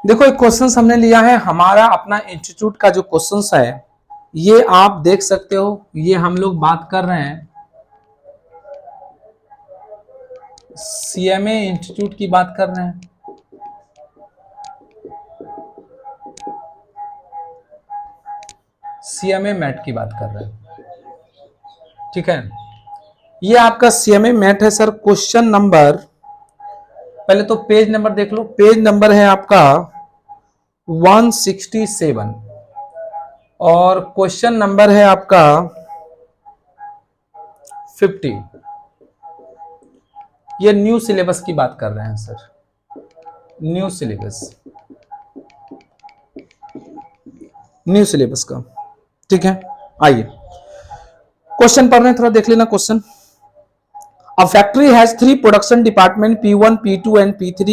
देखो एक क्वेश्चन हमने लिया है, हमारा अपना इंस्टीट्यूट का जो क्वेश्चन है ये आप देख सकते हो। ये हम लोग बात कर रहे हैं सीएमए इंस्टीट्यूट की बात कर रहे हैं। सीएमए मैट की बात कर रहे हैं, ठीक है। ये आपका सीएमए मैट है सर। क्वेश्चन नंबर, पहले तो पेज नंबर देख लो। पेज नंबर है आपका 167 और क्वेश्चन नंबर है आपका 50। ये न्यू सिलेबस की बात कर रहे हैं sir, new syllabus, new syllabus का, ठीक है। आइए क्वेश्चन पढ़ रहे हैं, थोड़ा देख लेना question. A factory has 3 production department P1, P2 and P3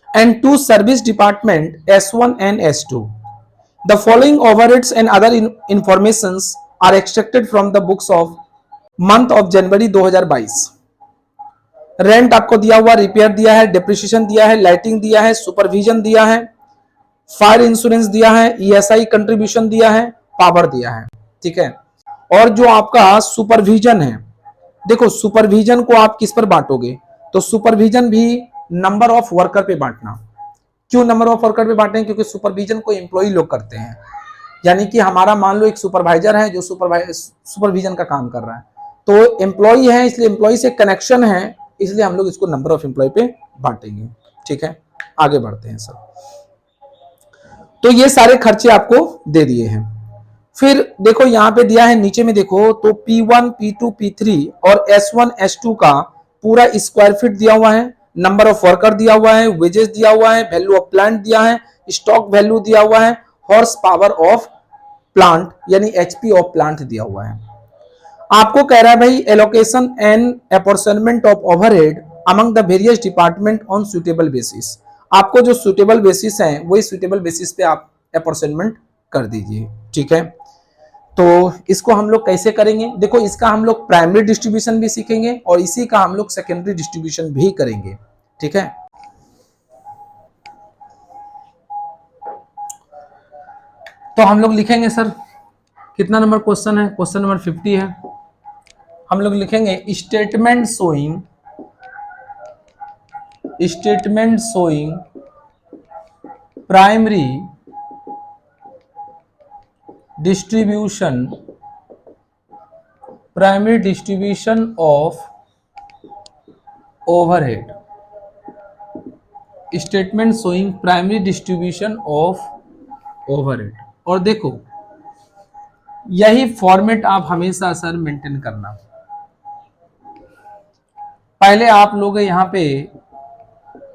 and 2 service department S1 and S2. The following overheads and other informations are extracted from the books of month of January 2022. Rent आपको दिया हुआ, repair दिया है, depreciation दिया है, lighting दिया है, supervision दिया है, फायर इंश्योरेंस दिया है, ईएसआई कंट्रीब्यूशन दिया है, पावर दिया है, ठीक है। और जो आपका सुपरविजन है, देखो सुपरविजन को आप किस पर बांटोगे, तो सुपरविजन भी नंबर ऑफ वर्कर पे बांटना। क्यों नंबर ऑफ वर्कर पे बांटे? क्योंकि सुपरविजन को एम्प्लॉय लोग करते हैं, यानी कि हमारा मान लो एक सुपरवाइजर है जो सुपरविजन का काम कर रहा है, तो एम्प्लॉय है इसलिए एम्प्लॉय से कनेक्शन है, इसलिए हम लोग इसको नंबर ऑफ एम्प्लॉय पे बांटेंगे, ठीक है। आगे बढ़ते हैं सर। तो ये सारे खर्चे आपको दे दिए हैं। फिर देखो यहां पे दिया है नीचे में, देखो तो P1, P2, P3 और S1, S2 का पूरा स्क्वायर फीट दिया हुआ है, नंबर ऑफ वर्कर दिया हुआ है, वेजेस दिया हुआ है, वैल्यू ऑफ प्लांट दिया है, स्टॉक वैल्यू दिया हुआ है, हॉर्स पावर ऑफ प्लांट यानी एचपी ऑफ प्लांट दिया हुआ है। आपको कह रहा है भाई allocation and apportionment of overhead among the various department on suitable basis. आपको जो सुटेबल बेसिस है वही सुटेबल बेसिस पे आप अपॉर्शनमेंट कर दीजिए, ठीक है। तो इसको हम लोग कैसे करेंगे, देखो इसका हम लोग प्राइमरी डिस्ट्रीब्यूशन भी सीखेंगे और इसी का हम लोग सेकेंडरी डिस्ट्रीब्यूशन भी करेंगे, ठीक है। तो हम लोग लिखेंगे सर, कितना नंबर क्वेश्चन है, क्वेश्चन नंबर 50 है। हम लोग लिखेंगे statement showing primary distribution of overhead. Statement showing primary distribution of overhead. और देखो यही फॉर्मेट आप हमेशा सर मेंटेन करना। पहले आप लोग यहां पे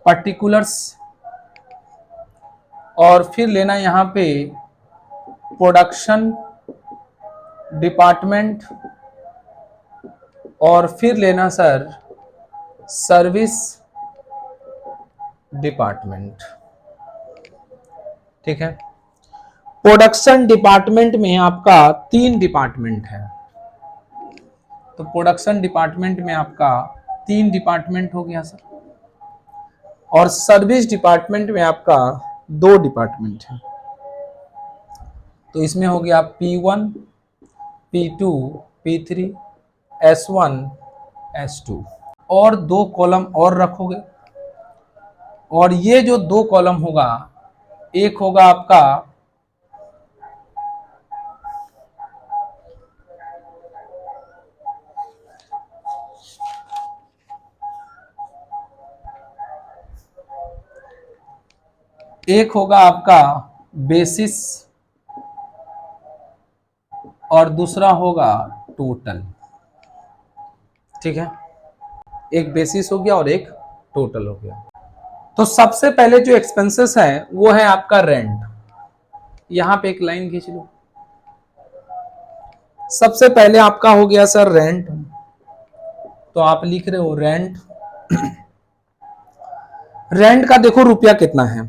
पर्टिकुलर्स और फिर लेना यहां पे प्रोडक्शन डिपार्टमेंट और फिर लेना सर सर्विस डिपार्टमेंट, ठीक है। प्रोडक्शन डिपार्टमेंट में आपका 3 डिपार्टमेंट है, तो प्रोडक्शन डिपार्टमेंट में आपका 3 डिपार्टमेंट हो गया सर, और सर्विस डिपार्टमेंट में आपका 2 डिपार्टमेंट है। तो इसमें हो गया P1, P2, P3, S1, S2 और 2 कॉलम और रखोगे। और ये जो 2 कॉलम होगा, एक होगा आपका आपका बेसिस और दूसरा होगा टोटल, ठीक है। एक बेसिस हो गया और एक टोटल हो गया। तो सबसे पहले जो एक्सपेंसेस है वो है आपका रेंट। यहां पे एक लाइन खींच लो। सबसे पहले आपका हो गया सर रेंट, तो आप लिख रहे हो रेंट। रेंट का देखो रुपया कितना है,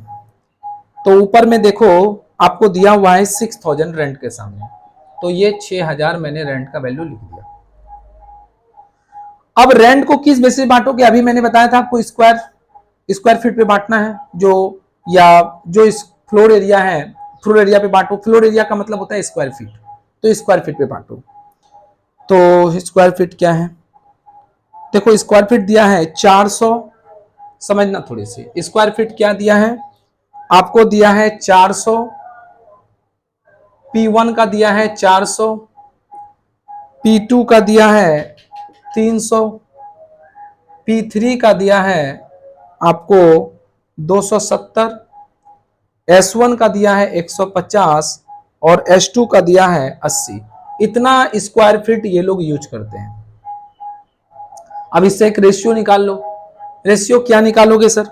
तो ऊपर में देखो आपको दिया हुआ है 6000 रेंट के सामने, तो ये 6000 मैंने रेंट का वैल्यू लिख दिया। अब रेंट को किस बेसिस बांटोगे, अभी मैंने बताया था आपको स्क्वायर फीट पे बांटना है, जो या जो इस फ्लोर एरिया है, फ्लोर एरिया पे बांटो। फ्लोर एरिया का मतलब होता है स्क्वायर फीट, तो स्क्वायर फीट पे बांटो। तो स्क्वायर फीट क्या है, देखो स्क्वायर फीट दिया है 400, समझना थोड़ी सी, स्क्वायर फीट क्या दिया है आपको, दिया है 400, P1 का दिया है 400, P2 का दिया है 300, P3 का दिया है आपको 270, S1 का दिया है 150 और S2 का दिया है 80। इतना स्क्वायर फीट ये लोग यूज करते हैं। अब इससे एक रेशियो निकाल लो। रेशियो क्या निकालोगे सर,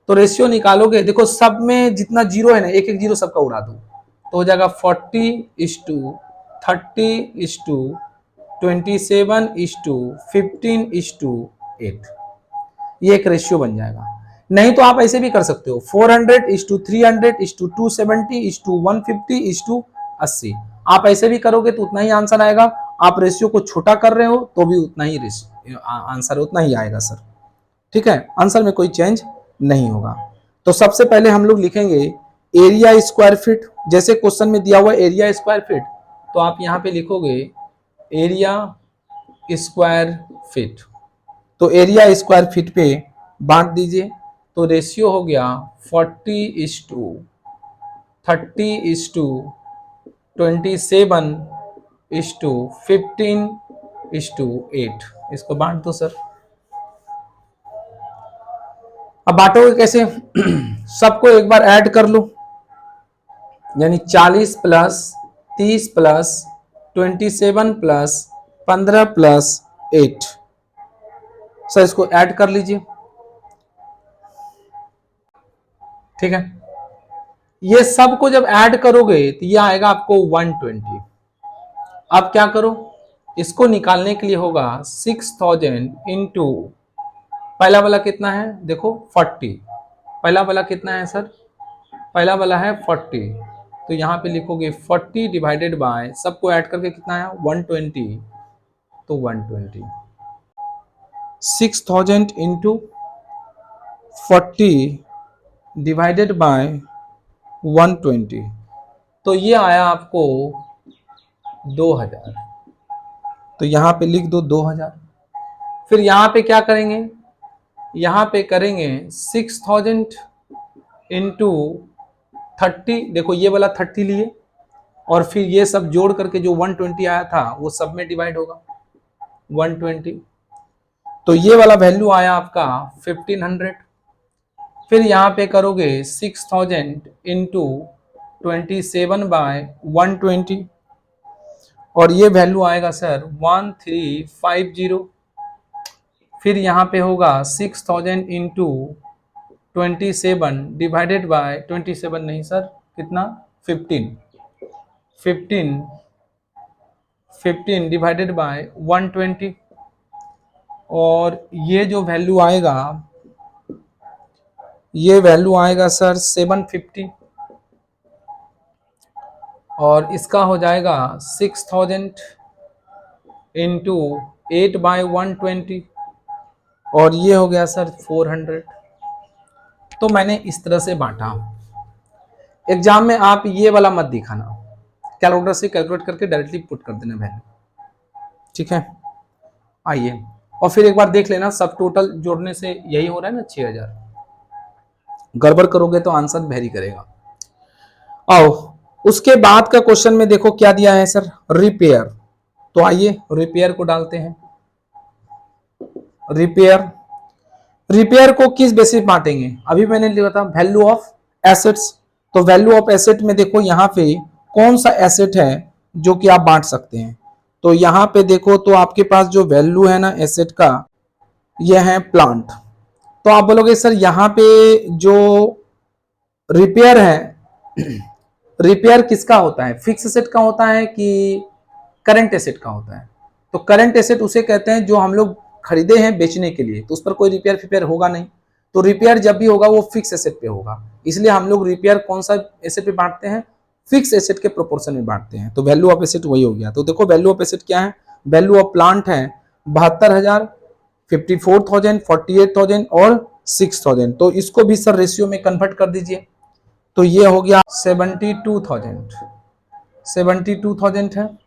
तो रेशियो निकालोगे, देखो सब में जितना जीरो है ना, एक एक जीरो सबका उड़ा दो, तो हो जाएगा 40:30:27:15:8। ये एक रेशियो बन जाएगा। नहीं तो आप ऐसे भी कर सकते हो 400:300:270:150:80। आप ऐसे भी करोगे तो उतना ही आंसर आएगा। आप रेशियो को छोटा कर रहे हो तो भी उतना ही आंसर उतना ही आएगा सर। ठीक है, आंसर में कोई चेंज नहीं होगा। तो सबसे पहले हम लोग लिखेंगे एरिया स्क्वायर फीट, जैसे क्वेश्चन में दिया हुआ एरिया स्क्वायर फीट, तो आप यहां पे लिखोगे एरिया स्क्वायर फीट। तो एरिया स्क्वायर फीट पे बांट दीजिए, तो रेशियो हो गया 40:30:27:15:8। इसको बांट दो सर। अब बांटोगे कैसे सबको एक बार ऐड कर लो, यानी 40 plus 30 plus 27 plus 15 plus 8। Sir इसको ऐड कर लीजिए। ठीक है, ये सबको जब ऐड करोगे तो ये आएगा आपको 120। अब क्या करो, इसको निकालने के लिए होगा 6000 इंटू, पहला वाला कितना है देखो 40, पहला वाला कितना है सर, पहला वाला है 40, तो यहां पे लिखोगे 40 डिवाइडेड बाय, सबको ऐड करके कितना है 120, तो 120। 6000 इंटू 40 डिवाइडेड बाय 120, तो ये आया आपको 2000। तो यहां पे लिख दो 2000। फिर यहां पे क्या करेंगे, यहां पे करेंगे 6000 इंटू 30, देखो ये वाला 30 लिए, और फिर ये सब जोड़ करके जो 120 आया था वो सब में डिवाइड होगा 120, तो ये वाला वैल्यू आया आपका 1500। फिर यहाँ पे करोगे 6000 इंटू 27/120, और ये वैल्यू आएगा सर 1350। फिर यहाँ पे होगा 6000 इंटू 27 डिवाइडेड बाय 27 नहीं सर, कितना 15 डिवाइडेड बाय 120, और ये जो वैल्यू आएगा, ये वैल्यू आएगा सर 750, और इसका हो जाएगा 6000 इंटू 8/120, और ये हो गया सर 400। तो मैंने इस तरह से बांटा। एग्जाम में आप ये वाला मत दिखाना, कैलकुलेटर से कैलकुलेट करके डायरेक्टली पुट कर देना वैल्यू। ठीक है, आइए और फिर एक बार देख लेना, सब टोटल जोड़ने से यही हो रहा है ना 6000। गड़बड़ करोगे तो आंसर वेरी करेगा। आओ उसके बाद का क्वेश्चन में देखो क्या दिया है सर, रिपेयर। तो आइए रिपेयर को डालते हैं। रिपेयर को किस बेसिस बांटेंगे, अभी मैंने लिखा था वैल्यू ऑफ एसेट्स। तो वैल्यू ऑफ एसेट में देखो यहाँ पे कौन सा एसेट है जो कि आप बांट सकते हैं। तो यहाँ पे देखो तो आपके पास जो वैल्यू है ना एसेट का, यह है प्लांट। तो आप बोलोगे सर यहाँ पे जो रिपेयर है, रिपेयर किसका होता है, फिक्स एसेट का होता है कि करंट एसेट का होता है। तो करंट एसेट उसे कहते हैं जो हम लोग खरीदे हैं बेचने के लिए, तो उस पर कोई रिपेयर फिपेयर होगा नहीं। तो रिपेयर जब भी होगा वो फिक्स एसेट पे होगा, इसलिए हम लोग रिपेयर कौन सा एसेट पे बांटते हैं, फिक्स एसेट के प्रोपोर्शन में बांटते हैं। तो वैल्यू ऑफ एसेट वही हो गया। तो देखो वैल्यू ऑफ एसेट क्या है, वैल्यू ऑफ प्लांट है 72,000, 54,000, 48,000 और 6000। तो इसको भी सर रेशियो में कन्वर्ट कर दीजिए। तो ये हो गया 72,000, 72,000 है।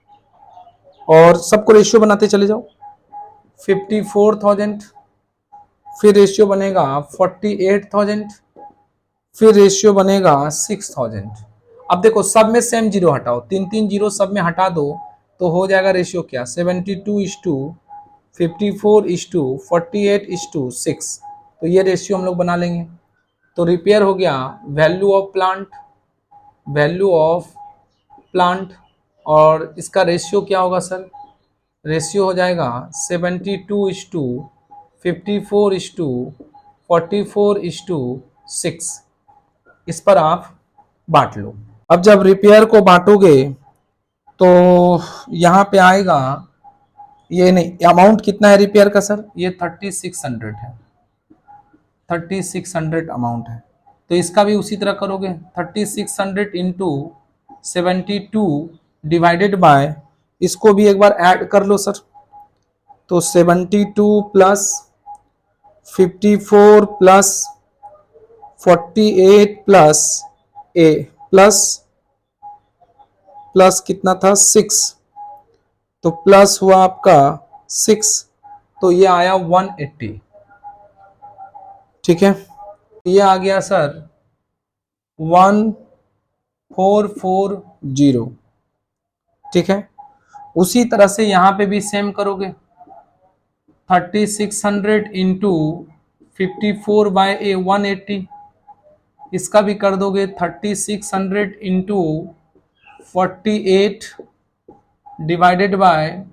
और सबको रेशियो बनाते चले जाओ। 54,000, फिर रेशियो बनेगा 48,000, फिर रेशियो बनेगा 6,000। अब देखो सब में सेम जीरो हटाओ, 3 जीरो सब में हटा दो, तो हो जाएगा रेशियो क्या, 72:54:48:6। तो ये रेशियो हम लोग बना लेंगे। तो रिपेयर हो गया value of plant, value of plant, और इसका रेशियो क्या होगा सर, रेशियो हो जाएगा 72:54:44:6। इस पर आप बांट लो। अब जब रिपेयर को बांटोगे तो यहाँ पे आएगा, ये नहीं, अमाउंट कितना है रिपेयर का सर, ये 3600 है, 3600 अमाउंट है। तो इसका भी उसी तरह करोगे, 3600 इंटू 72 डिवाइडेड बाय, इसको भी एक बार ऐड कर लो सर। तो 72 प्लस 54 प्लस 48 प्लस ए प्लस कितना था 6, तो प्लस हुआ आपका 6, तो ये आया 180। ठीक है, ये आ गया सर 1440। ठीक है, उसी तरह से यहां पे भी सेम करोगे, 3600 इंटू 54 बाय ए 180, इसका भी कर दोगे 3600 इंटू 48 डिवाइडेड बाय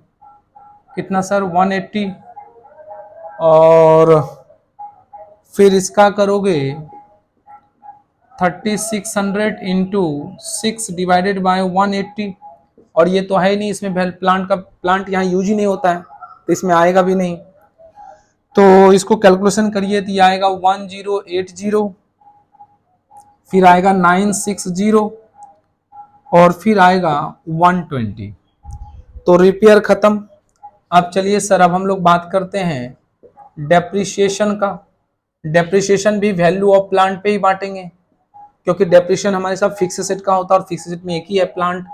कितना सर 180, और फिर इसका करोगे 3600 इंटू 6 डिवाइडेड बाय 180, और ये तो है ही नहीं, इसमें प्लांट यहाँ यूज ही नहीं होता है, तो इसमें आएगा भी नहीं। तो इसको कैलकुलेशन करिए तो ये आएगा 1080, फिर आएगा 960, और फिर आएगा 120। तो रिपेयर खत्म। अब चलिए सर, अब हम लोग बात करते हैं डेप्रिसिएशन का। डेप्रिसिएशन भी वैल्यू ऑफ प्लांट पे ही बांटेंगे, क्योंकि डेप्रिसिएशन हमारे साथ फिक्स एसेट का होता है, और फिक्स एसेट में एक ही है प्लांट,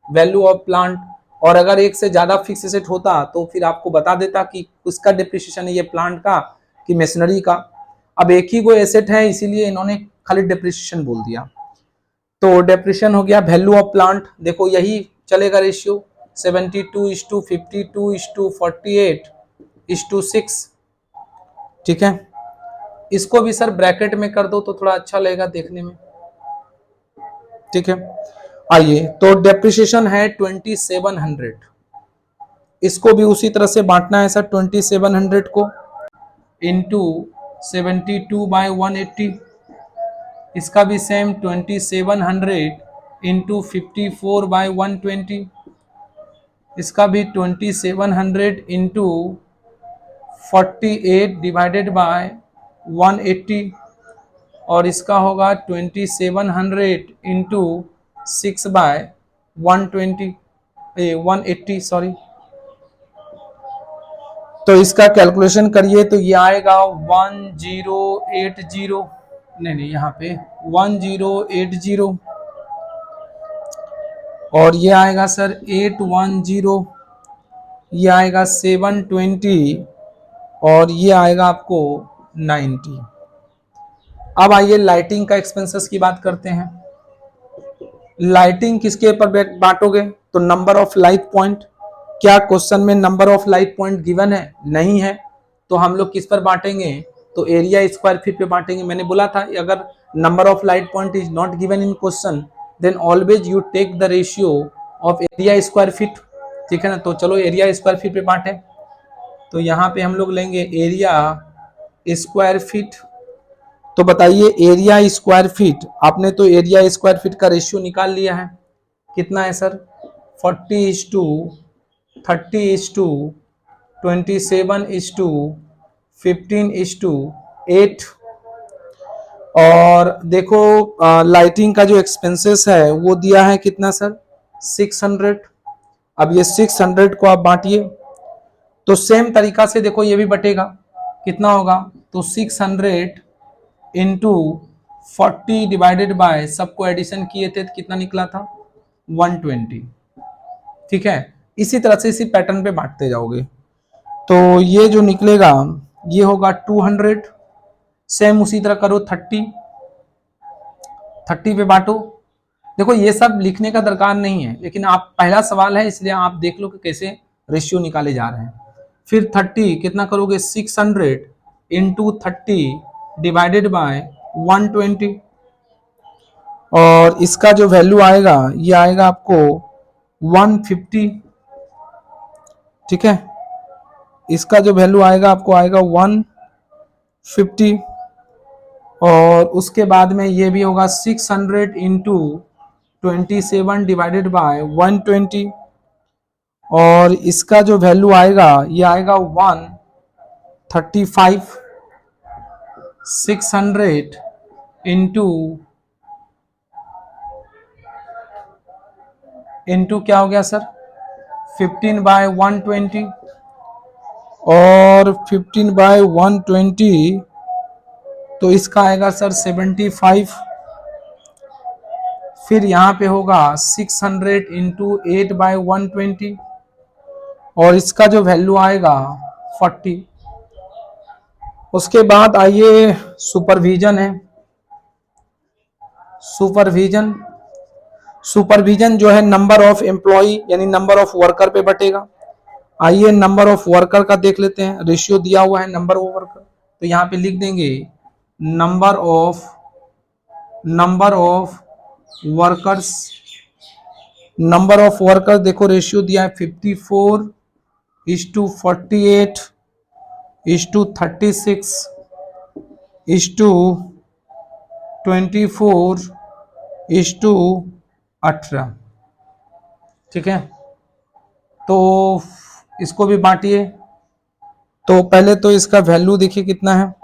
वैल्यू ऑफ प्लांट। और अगर एक से ज्यादा फिक्स एसेट होता तो फिर आपको बता देता कि उसका डेप्रिसिएशन है ये प्लांट का कि मशीनरी का। अब एक ही को एसेट है, इसीलिए इन्होंने खाली डेप्रिसिएशन बोल दिया। तो डेप्रिसिएशन हो गया वैल्यू ऑफ प्लांट, देखो यही चलेगा रेशियो 72:52:52:48:6। ठीक है, इसको भी सर ब्रैकेट में कर दो तो थोड़ा अच्छा लगेगा देखने में। ठीक है, आइए, तो डेप्रिसिएशन है 2700, इसको भी उसी तरह से बांटना है सर, 2700 को इंटू 72/180, इसका भी सेम 2700 इंटू 54/120, इसका भी 2700 इंटू 48 डिवाइडेड बाय 180, और इसका होगा 2700 इंटू 6/180 सॉरी। तो इसका कैलकुलेशन करिए तो ये आएगा 1080, नहीं यहाँ पे 1080, और ये आएगा सर 810, ये आएगा 720, और ये आएगा आपको 90। अब आइए लाइटिंग का एक्सपेंसेस की बात करते हैं। लाइटिंग किसके पर बांटोगे, तो नंबर ऑफ लाइट पॉइंट। क्या क्वेश्चन में number of light point given है, नहीं है, तो हम लोग किस पर बांटेंगे, तो एरिया स्क्वायर फीट पे बांटेंगे। मैंने बोला था अगर number of light point is not given in question then always you take the ratio of area square feet. ठीक है ना, तो चलो एरिया स्क्वायर फीट पे बांटे, तो यहाँ पे हम लोग लेंगे एरिया स्क्वायर फीट। तो बताइए एरिया स्क्वायर फीट, आपने तो एरिया स्क्वायर फीट का रेशियो निकाल लिया है, कितना है सर 40:30:27:15:8। और देखो लाइटिंग का जो एक्सपेंसेस है वो दिया है कितना सर 600। अब ये 600 को आप बांटिए, तो सेम तरीका से देखो ये भी बटेगा, कितना होगा तो 600 इंटू 40 डिवाइडेड बाय, सबको एडिशन किए थे तो कितना निकला था 120। ठीक है, इसी तरह से इसी पैटर्न पे बांटते जाओगे तो ये जो निकलेगा ये होगा 200। सेम उसी तरह करो 30 पे बांटो। देखो ये सब लिखने का दरकार नहीं है, लेकिन आप पहला सवाल है इसलिए आप देख लो कि कैसे रेशियो निकाले जा रहे हैं। फिर 30 कितना करोगे 600 इंटू 30 डिवाइडेड बाय 120, और इसका जो वैल्यू आएगा ये आएगा आपको 150। ठीक है, इसका जो वैल्यू आएगा आपको आएगा 150, और उसके बाद में ये भी होगा 600 इंटू 27 डिवाइडेड बाय 120, और इसका जो वैल्यू आएगा ये आएगा 135। 600 इंटू क्या हो गया सर 15 बाय 120, और 15 बाय 120 तो इसका आएगा सर 75। फिर यहाँ पे होगा 600 इंटू 8 बाय 120, और इसका जो वैल्यू आएगा 40। उसके बाद आइए सुपरविजन है। सुपरविजन जो है नंबर ऑफ एम्प्लॉय यानी नंबर ऑफ वर्कर पे बटेगा। आइए नंबर ऑफ वर्कर का देख लेते हैं। रेशियो दिया हुआ है नंबर ऑफ वर्कर, तो यहाँ पे लिख देंगे number of workers. Number of workers देखो रेशियो दिया है 54:48:36:18। ठीक है, तो इसको भी बांटिए। तो पहले तो इसका वैल्यू देखिए कितना है।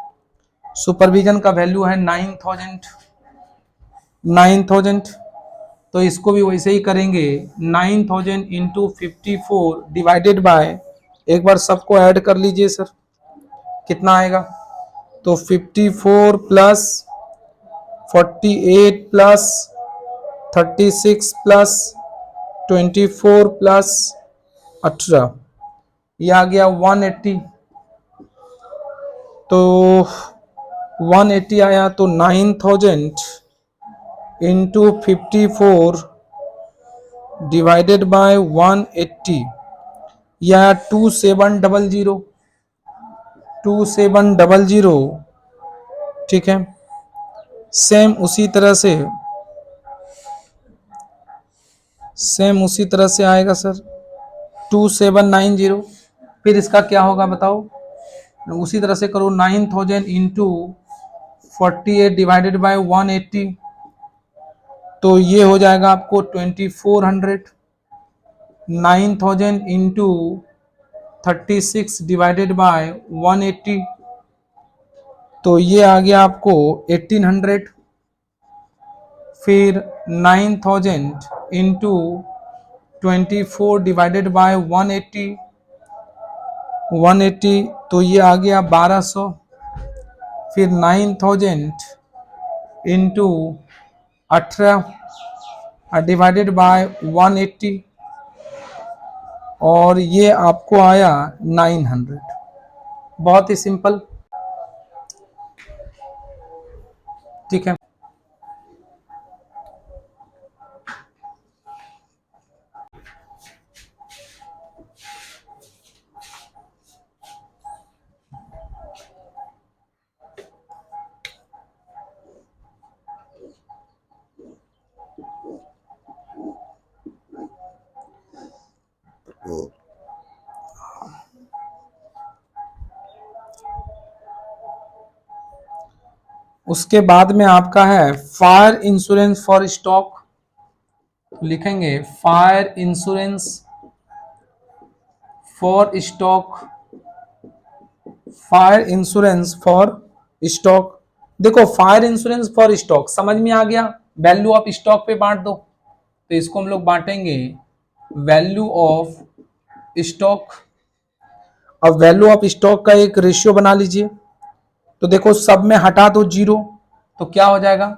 सुपरविजन का वैल्यू है 9000। तो इसको भी वैसे ही करेंगे 9000 इंटू 54 डिवाइडेड बाय, एक बार सबको ऐड कर लीजिए सर कितना आएगा। तो 54 प्लस 48 प्लस 36 प्लस 24 प्लस 18, ये आ गया 180। तो 180 आया, तो 9000 इंटू 54 डिवाइडेड बाय 180, या 2700। ठीक है, सेम उसी तरह से आएगा सर 2790। फिर इसका क्या होगा बताओ, उसी तरह से करो 9000 इंटू 48 डिवाइडेड बाय 180, तो ये हो जाएगा आपको 2400। 9000 इंटू 36 डिवाइडेड बाय 180, तो ये आ गया आपको 1800। फिर 9000 इंटू 24 डिवाइडेड बाय 180, तो ये आ गया 1200। फिर 9000 इंटू 18 डिवाइडेड बाय 180, और ये आपको आया 900। बहुत ही सिंपल। ठीक है, उसके बाद में आपका है फायर इंश्योरेंस फॉर स्टॉक। लिखेंगे fire insurance for stock. Fire insurance for stock, देखो फायर इंश्योरेंस फॉर स्टॉक समझ में आ गया। वैल्यू ऑफ स्टॉक पे बांट दो, तो इसको हम लोग बांटेंगे वैल्यू ऑफ स्टॉक। अब वैल्यू ऑफ स्टॉक का एक रेशियो बना लीजिए। तो देखो सब में हटा दो 0, तो क्या हो जाएगा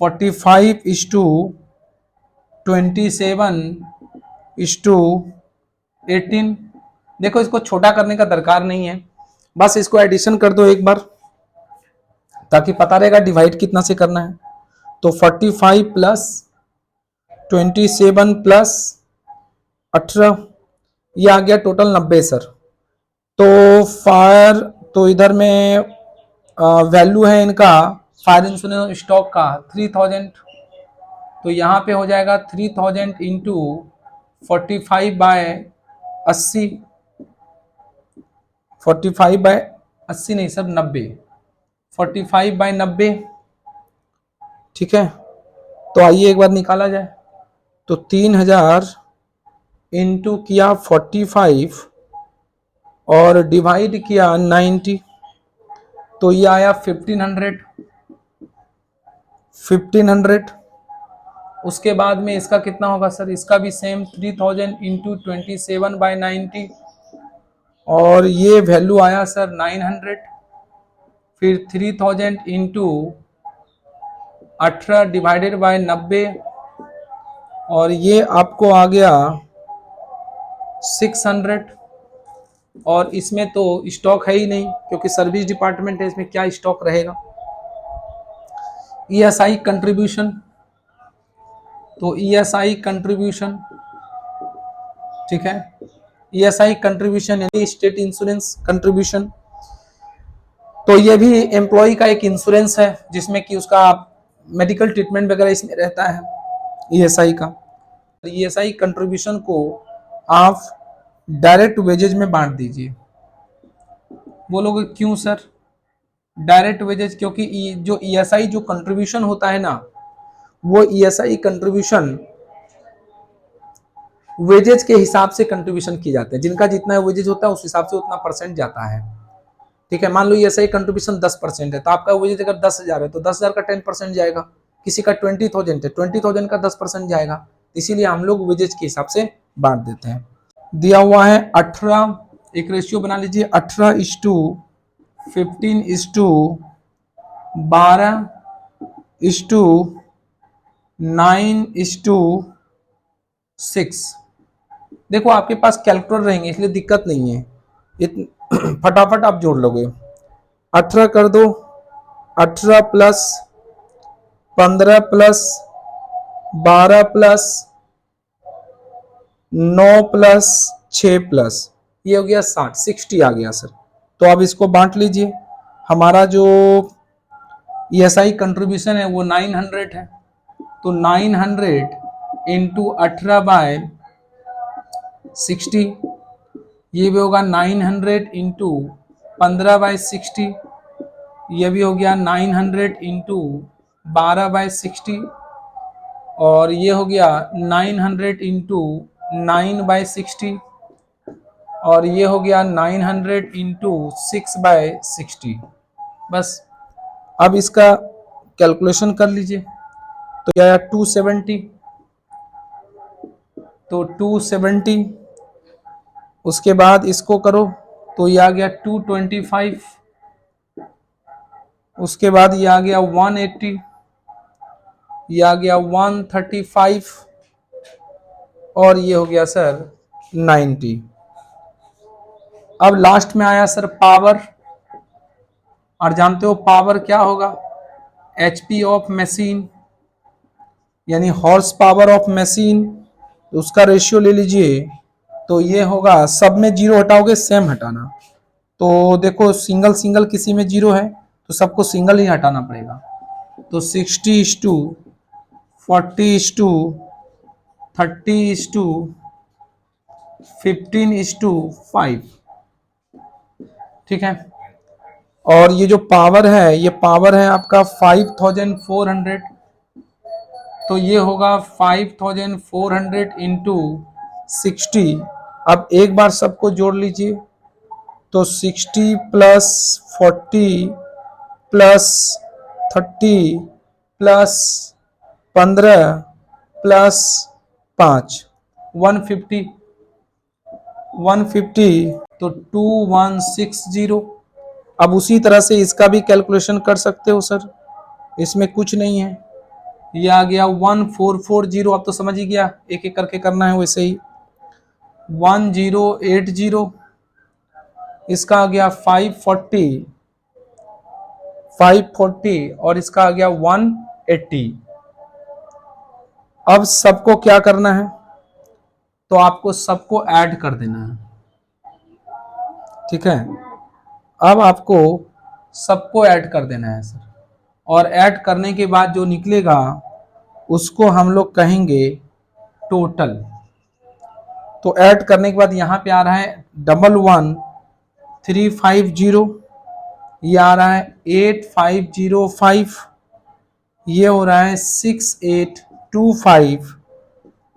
45:27:18। देखो इसको छोटा करने का दरकार नहीं है, बस इसको एडिशन कर दो एक बार ताकि पता रहेगा डिवाइड कितना से करना है। तो 45 प्लस 27 प्लस 18, ये आ गया टोटल 90 सर। तो फायर, तो इधर में वैल्यू है इनका फायर इंश्योरेंस स्टॉक का 3000, तो यहाँ पे हो जाएगा 3000 इंटू 45/80, 45/80 नहीं सर 90, 45/90, ठीक है। तो आइए एक बार निकाला जाए, तो 3000 इंटू किया 45 और डिवाइड किया 90, तो ये आया 1500। उसके बाद में इसका कितना होगा सर, इसका भी सेम 3000 इंटू 27/90 और ये वैल्यू आया सर 900। फिर 3000 इंटू 18 डिवाइडेड बाय 90 और ये आपको आ गया 600। और इसमें तो स्टॉक है ही नहीं क्योंकि सर्विस डिपार्टमेंट है, इसमें क्या स्टॉक रहेगा। ईएसआई कंट्रीब्यूशन, तो ईएसआई कंट्रीब्यूशन, ठीक है, ईएसआई कंट्रीब्यूशन यानी स्टेट इंश्योरेंस कंट्रीब्यूशन, तो ये भी एम्प्लॉय का एक इंश्योरेंस है जिसमें कि उसका मेडिकल ट्रीटमेंट वगैरह इसमें रहता है ईएसआई का। ईएसआई कंट्रीब्यूशन को आप डायरेक्ट वेजेज में बांट दीजिए। बोलोगे क्यों सर डायरेक्ट वेजेज, क्योंकि जो ईएसआई जो कंट्रीब्यूशन होता है ना, वो ईएसआई कंट्रीब्यूशन वेजेज के हिसाब से कंट्रीब्यूशन किए जाते हैं। जिनका जितना वेजेज होता है उस हिसाब से उतना परसेंट जाता है, ठीक है। मान लो ईएसआई कंट्रीब्यूशन 10% है, तो आपका वेजेज अगर 10,000 है तो 10,000 का 10% जाएगा। किसी का 20,000 है, 20,000 का 10% जाएगा। इसीलिए हम लोग वेजेज के हिसाब से बांट देते हैं। दिया हुआ है 18, एक रेशियो बना लीजिए 18:15:12:9:6। देखो आपके पास कैलकुलेटर रहेंगे इसलिए दिक्कत नहीं है, फटाफट आप जोड़ लोगे। 18 कर दो, 18 plus 15 plus 12 plus 9 plus 6 plus, ये हो गया 60 आ गया सर। तो अब इसको बांट लीजिए। हमारा जो ईएसआई कंट्रीब्यूशन है वो 900 है, तो 900 इंटू 18/60, ये भी होगा 900 इंटू 15/60, ये भी हो गया 900 इंटू 12/60 और ये हो गया 900 इंटू 9/60 और ये हो गया 900 इंटू 6/60। बस अब इसका कैलकुलेशन कर लीजिए, तो क्या आया 270, तो 270, उसके बाद इसको करो तो ये आ गया 225, उसके बाद ये आ गया 180, ये आ गया 135 और ये हो गया सर 90। अब लास्ट में आया सर पावर, और जानते हो पावर क्या होगा, एचपी ऑफ मशीन यानी हॉर्स पावर ऑफ मशीन, तो उसका रेशियो ले लीजिए। तो ये होगा, सब में जीरो हटाओगे सेम हटाना, तो देखो सिंगल सिंगल किसी में जीरो है तो सबको सिंगल ही हटाना पड़ेगा। तो 60:40:30:15:5, ठीक है। और ये जो पावर है, ये पावर है आपका 5400, तो ये होगा 5400 इंटू 60। अब एक बार सबको जोड़ लीजिए, तो 60 प्लस 40 प्लस 30 प्लस 15 प्लस 5, 150, तो 2160, अब उसी तरह से इसका भी कैलकुलेशन कर सकते हो सर, इसमें कुछ नहीं है। ये आ गया 1440, अब तो समझ ही गया, एक एक करके करना है वैसे ही। 1080, इसका आ गया 540 और इसका आ गया 180। अब सबको क्या करना है, तो आपको सबको ऐड कर देना है, ठीक है। अब आपको सबको ऐड कर देना है सर, और ऐड करने के बाद जो निकलेगा उसको हम लोग कहेंगे टोटल। तो ऐड करने के बाद यहाँ पे आ रहा है 11350, ये आ रहा है 8505, ये हो रहा है 6825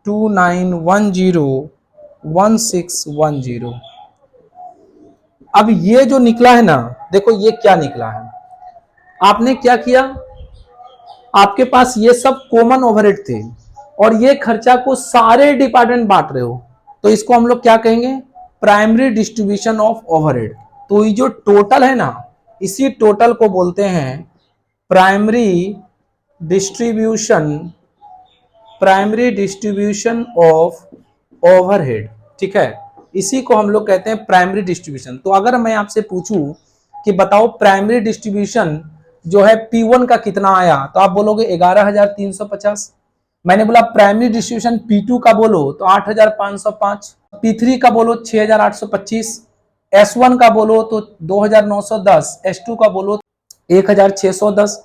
2910 1610। अब ये जो निकला है ना, देखो ये क्या निकला है, आपने क्या किया, आपके पास ये सब कॉमन ओवरहेड थे और ये खर्चा को सारे डिपार्टमेंट बांट रहे हो, तो इसको हम लोग क्या कहेंगे, प्राइमरी डिस्ट्रीब्यूशन ऑफ ओवरहेड। तो ये जो टोटल है ना, इसी टोटल को बोलते हैं प्राइमरी डिस्ट्रीब्यूशन ऑफ ओवरहेड, ठीक है। इसी को हम लोग कहते हैं प्राइमरी डिस्ट्रीब्यूशन। तो अगर मैं आपसे पूछूं कि बताओ प्राइमरी डिस्ट्रीब्यूशन जो है P1 का कितना आया, तो आप बोलोगे 11,350। मैंने बोला प्राइमरी डिस्ट्रीब्यूशन P2 का बोलो तो 8,505, P3 का बोलो 6,825, S1 का बोलो तो 2,910, S2 का बोलो 1,610।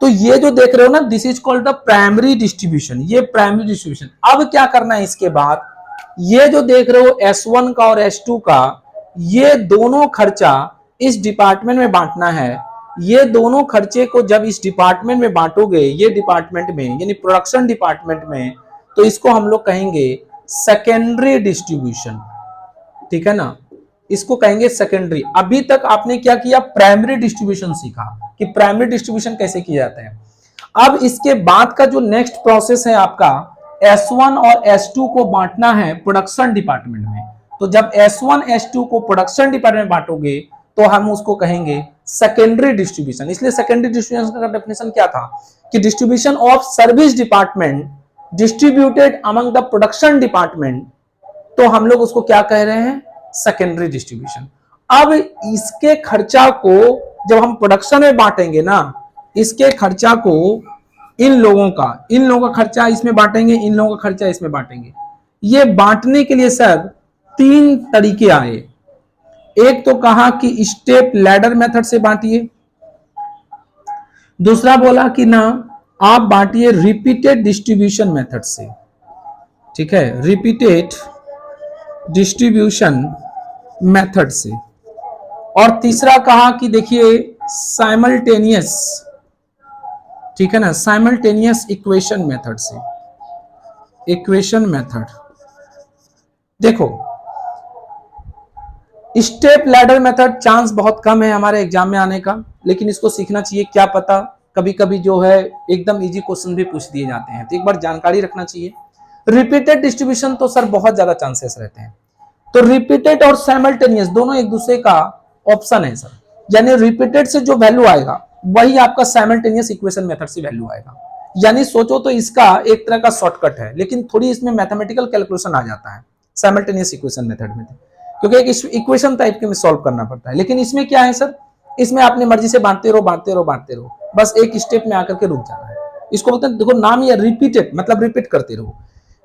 तो ये जो देख रहे हो ना, this is called the primary distribution, ये प्राइमरी डिस्ट्रीब्यूशन। अब क्या करना है इसके बाद, ये जो देख रहे हो S1 का और S2 का, ये दोनों खर्चा इस डिपार्टमेंट में बांटना है। ये दोनों खर्चे को जब इस डिपार्टमेंट में बांटोगे, ये डिपार्टमेंट में यानी प्रोडक्शन डिपार्टमेंट में, तो इसको हम लोग कहेंगे सेकेंडरी डिस्ट्रीब्यूशन, ठीक है ना, इसको कहेंगे सेकेंडरी। अभी तक आपने क्या किया, प्राइमरी डिस्ट्रीब्यूशन सीखा कि प्राइमरी डिस्ट्रीब्यूशन कैसे किया जाता है। अब इसके बाद का जो नेक्स्ट प्रोसेस है आपका, S1 और S2 को बांटना है प्रोडक्शन डिपार्टमेंट में। तो जब S1 S2 को प्रोडक्शन डिपार्टमेंट में बांटोगे तो हम उसको कहेंगे सेकेंडरी डिस्ट्रीब्यूशन। इसलिए सेकेंडरी डिस्ट्रीब्यूशन का डेफिनेशन क्या था कि distribution of service department distributed among the production department, तो हम लोग उसको क्या कह रहे हैं, सेकेंडरी डिस्ट्रीब्यूशन। अब इसके खर्चा को जब हम प्रोडक्शन में बांटेंगे ना, इसके खर्चा को इन लोगों का खर्चा इसमें बांटेंगे, इन लोगों का खर्चा इसमें बांटेंगे। ये बांटने के लिए सर 3 तरीके आए। एक तो कहा कि स्टेप लैडर मेथड से बांटिए, दूसरा बोला कि ना आप बांटिए रिपीटेड डिस्ट्रीब्यूशन मेथड से, ठीक है, रिपीटेड डिस्ट्रीब्यूशन मेथड से, और तीसरा कहा कि देखिए साइमल्टेनियस, ठीक है ना, साइमल्टेनियस इक्वेशन मेथड से, इक्वेशन मेथड। देखो स्टेप लैडर मेथड चांस बहुत कम है हमारे एग्जाम में आने का, लेकिन इसको सीखना चाहिए, क्या पता कभी कभी जो है एकदम इजी क्वेश्चन भी पूछ दिए जाते हैं, तो एक बार जानकारी रखना चाहिए। रिपीटेड डिस्ट्रीब्यूशन तो सर बहुत ज्यादा चांसेस रहते हैं। तो रिपीटेड और साइमल्टेनियस दोनों एक दूसरे का ऑप्शन है सर, यानी रिपीटेड से जो वैल्यू आएगा वही आपका साइमल्टेनियस इक्वेशन मेथड से वैल्यू आएगा। यानी सोचो तो इसका एक तरह का शॉर्टकट है, लेकिन थोड़ी इसमें मैथमेटिकल कैलकुलेशन आ जाता है साइमल्टेनियस इक्वेशन मेथड में, क्योंकि एक इक्वेशन टाइप के में सॉल्व करना पड़ता है। लेकिन इसमें क्या है सर, इसमें अपनी मर्जी से बांटते रहो, बस एक स्टेप में आकर के रुक जाना है। इसको बोलते हैं, देखो नाम ये रिपीटेड मतलब रिपीट करते रहो।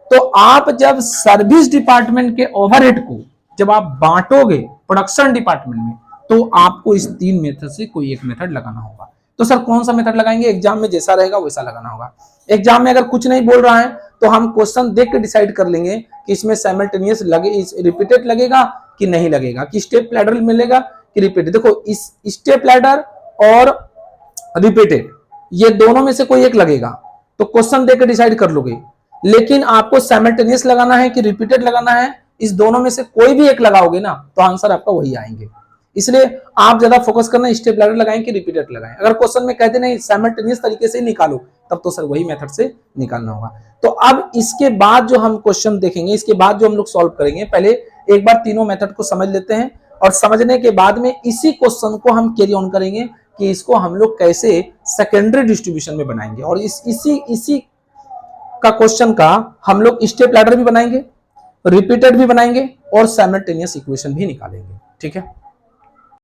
तो आप जब सर्विस डिपार्टमेंट के ओवरहेड को जब आप बांटोगे प्रोडक्शन डिपार्टमेंट में, तो आपको इस 3 मेथड से कोई एक मेथड लगाना होगा। तो सर कौन सा मेथड लगाएंगे, एग्जाम में जैसा रहेगा वैसा लगाना होगा। एग्जाम में अगर कुछ नहीं बोल रहा है तो हम क्वेश्चन देख के डिसाइड कर लेंगे कि इसमें साइमल्टेनियस लगे, रिपीटेड लगेगा कि नहीं लगेगा, कि स्टेप लैडर मिलेगा कि रिपीटेड। देखो इस स्टेप लैडर और रिपीटेड ये दोनों में से कोई एक लगेगा, तो क्वेश्चन देख के डिसाइड कर लोगे। लेकिन आपको साइमल्टेनियस लगाना है कि रिपीटेड लगाना है, इस दोनों में से कोई भी एक लगाओगे ना तो आंसर आपका वही आएंगे। इसलिए आप ज्यादा फोकस करना स्टेप लैडर लगाएं कि रिपीटेड लगाएं। अगर क्वेश्चन में कहते नहीं साइमल्टेनियस तरीके से निकालो, तब तो सर वही मेथड से निकालना होगा। तो अब इसके बाद जो हम क्वेश्चन देखेंगे, इसके बाद जो हम लोग सॉल्व करेंगे, पहले एक बार तीनों मेथड को समझ लेते हैं, और समझने के बाद में इसी क्वेश्चन को हम कैरी ऑन करेंगे कि इसको हम लोग कैसे सेकेंडरी डिस्ट्रीब्यूशन में बनाएंगे, और इसी का क्वेश्चन का हम लोग स्टेप लैडर भी बनाएंगे, रिपीटेड भी बनाएंगे और साइमल्टेनियस इक्वेशन भी निकालेंगे। ठीक है,